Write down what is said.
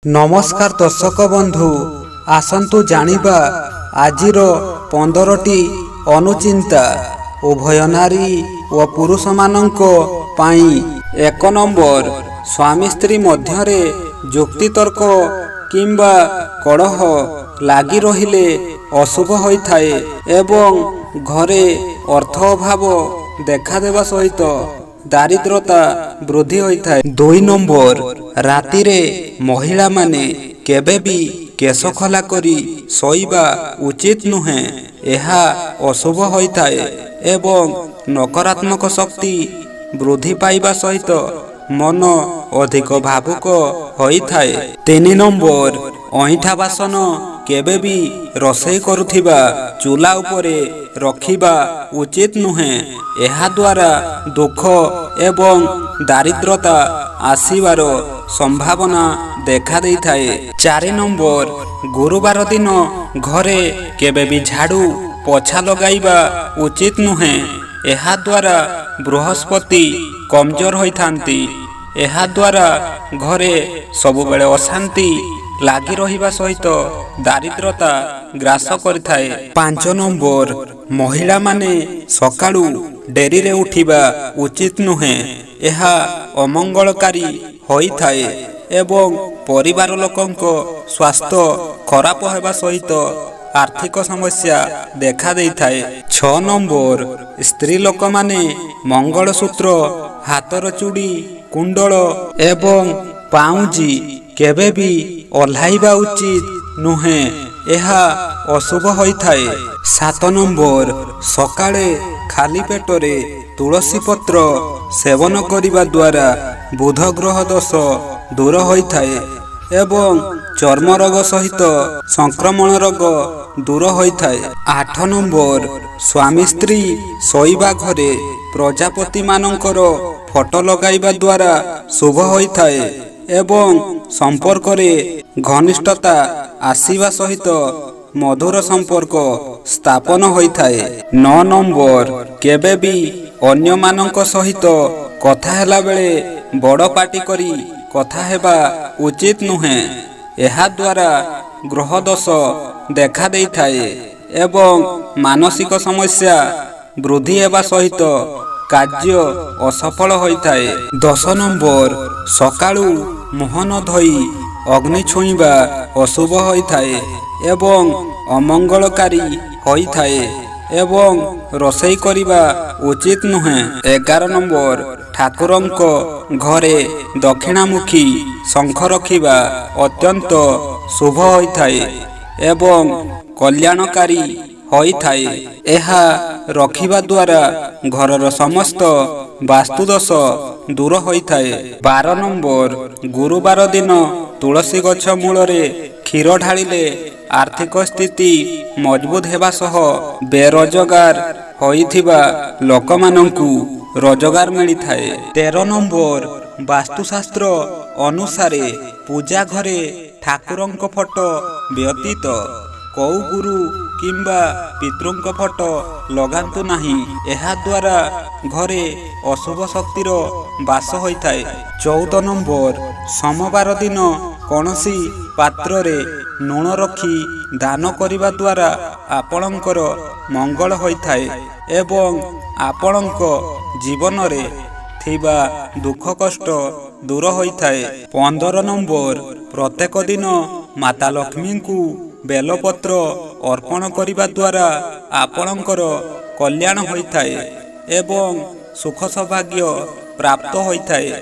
नमस्कार दर्शक बंधु आसंतु जानिबा आजिर 15टी अनुचिंता उभय नारी व पुरुष मानंको पाई। 1 नंबर स्वामी स्त्री मध्यरे जुक्तितर्क किंबा कलह लागी रहिले अशुभ होइथाए एवं घरे अर्थ अभाव देखा देवा सहित दारिद्रता वृद्धि होइथाए। 2 नंबर राति रे महिला माने केबे भी केश खला करी सोइबा उचित नुहे, एहा अशुभ होइथाए एवं नकारात्मक शक्ति वृद्धि पाइबा सहित मन अधिक भावुक होइथाए। 3 नंबर अइठा बासन केबे भी रोषेई करुथिबा चूल्हा उपरे रखिबा उचित नुहे, एहा द्वारा दुख एवं दारिद्रता आसीबार संभावना देखा देइथाए। 4 नंबर गुरुवार दिन घरे केबे भी झाड़ू पोछा लगाइबा उचित नुहे, एहा द्वारा बृहस्पति कमजोर होइथांती, एहा द्वारा घरे सबुबेले अशांति लागी रहिबा सहित दारिद्रता ग्रास करिथाए। 5 नंबर महिला माने सकाळू डेरी रे उठिबा उचित नुहे, एहा अमंगलकारी होइथाए एवं परिवार लोकंको स्वास्थ्य खराब हेबा सहित आर्थिक समस्या देखा देइथाए। 6 नंबर स्त्री लोक माने मंगलसूत्र, हातर चूड़ी, कुंडल एवं पाउजी केबे भी ओल्हाइबा उचित नुहे, एहा अशुभ होइथाए। 7 नंबर सकाळे खाली पेटरे तुलसी पत्र सेवन करिबा द्वारा बुध ग्रह दोष दूर होइथाए एवं चर्म रोग सहित संक्रमण रोग दूर होइथाए। 8 नंबर स्वामी स्त्री सोइबा घरे प्रजापति मानकर फोटो लगाइबा द्वारा शुभ होइथाए एवं संपर्क रे घनिष्ठता आसीबा सहित मधुर संपर्क स्थापन होइथाए। 9 नंबर केबे भी अन्य मानक सहित कथा हेला बेले बड़ पाटी करी कथा हेबा उचित नुहे, एहा द्वारा ग्रह दोष देखा देइथाए एवं मानसिक समस्या वृद्धि हेबा सहित कार्य असफल होइथाए। 10 नंबर सकाळू मोहन धोई अग्नि छुईबा अशुभ होइथाए एवं अमंगलकारी होइथाए एवं रोषेई करिबा उचित नुहे। 11 नंबर ठाकुरंको घरे दक्षिणामुखी शंख रखिबा अत्यंत शुभ होइथाए एवं कल्याणकारी होइथाए, एहा रखिबा द्वारा घरर समस्त वास्तुदोष दूर होइथाए। 12 नंबर गुरुवार दिन तुलसी गछ मूलरे क्षीर ढालिले आर्थिक स्थिति मजबूत हेबा सह बेरोजगार होइथिबा लोकमानंकु रोजगार मिलिथाए। 13 नंबर वास्तुशास्त्र अनुसारे पूजा घरे ठाकुरंक फोटो व्यतीत कौ गुरु किंबा पितृंक फोटो लगांतु नाही, एहा द्वारा घरे अशुभ शक्तिर बास होइथाए। 14 नंबर सोमवार दिन कोनसी पात्र रे लूण रखी दान करिबा द्वारा आपणकर मंगल होइथाए एवं आपणक जीवन रे थिबा दुख कष्ट दूर होइथाए। 15 नंबर प्रत्येक दिन माता लक्ष्मी को बेलपत्र अर्पण करिबा द्वारा आपणकर कल्याण होइथाए एवं सुख सौभाग्य प्राप्त होइथाए।